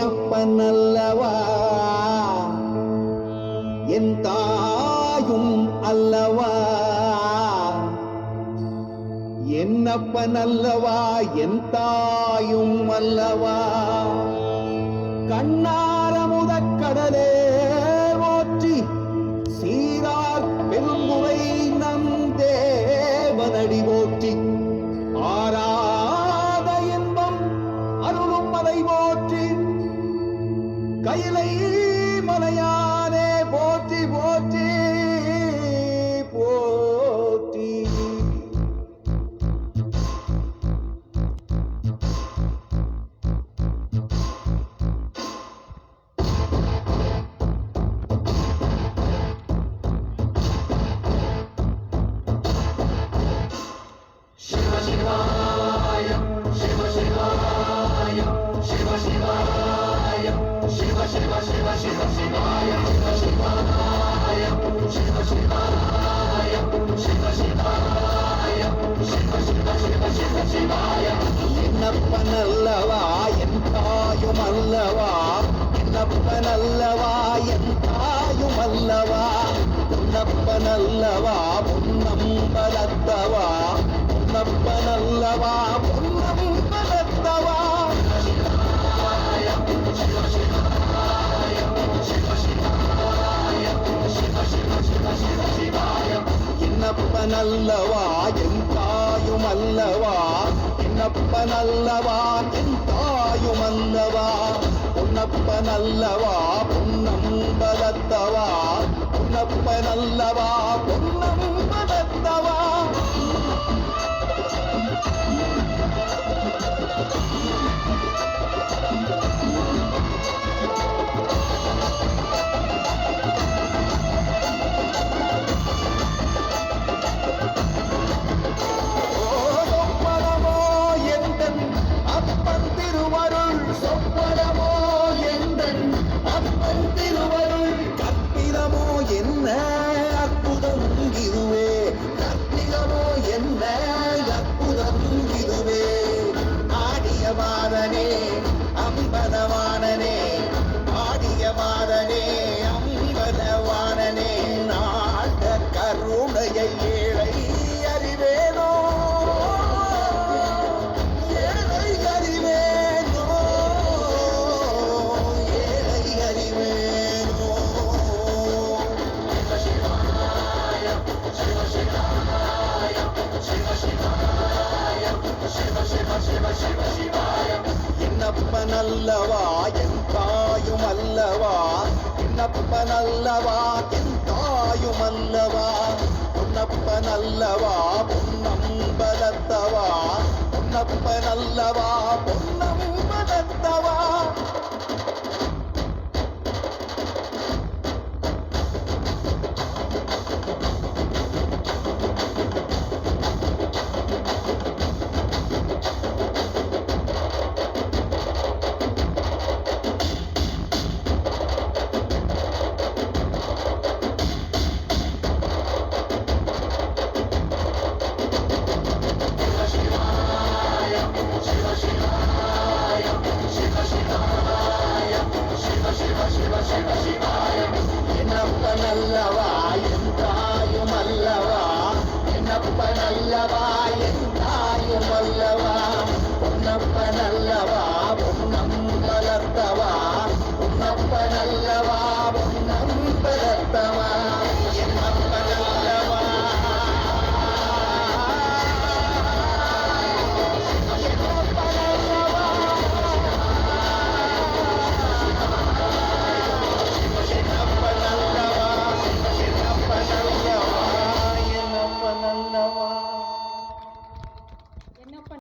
அப்பனல்லவா என் தாயும் அல்லவா, என்னப்பனல்லவா என் தாயும் அல்லவா. கண்ணார முதக்கடலே போற்றி சீரார் பெருந்துரை நம் தேவனடி போற்றி. ஆராத இன்பம் அருளும் மலை போற்றி, கையிலை மலையானே போற்றி போற்றி போற்றி. என்னப்பனல்லவா என் தாயும் அல்லவா, என்னப்பனல்லவா என் தாயும் அல்லவா. உன்னப்பனல்லவா பொன்னம்பலத்தவா, உன்னப்பனல்லவா பொன்னம்பலத்தவா. என்னப்பனல்லவா என் தாயும் அல்லவா, என்னப்பனல்லவா என் தாயும் அல்லவா. பொன்னப்பனல்லவா பொன்னம்பலத்தவா, பொன்னப்பனல்லவா பொன்னம்பலத்தவா. என்ன அற்புதம் இதுவே, கற்பிதமோ என்ன அற்புதம் இதுவே. ஆடியவாதனே அம்பலவானனே, ஆடியவாதனே அம்பலவானனே. நாட கருணையை ஏழை அறிவேனோ, ஏழை அறிவேனோ, ஏழை அறிவேனோ. என்னப்பனல்லவா என் தாயும் அல்லவா, என்னப்பனல்லவா என் தாயும் அல்லவா. பொன்னப்பனல்லவா பொன்னம்பலத்தவா, பொன்னப்பனல்லவா பொன்னம்பலத்தவா. என்னப்பனல்லவா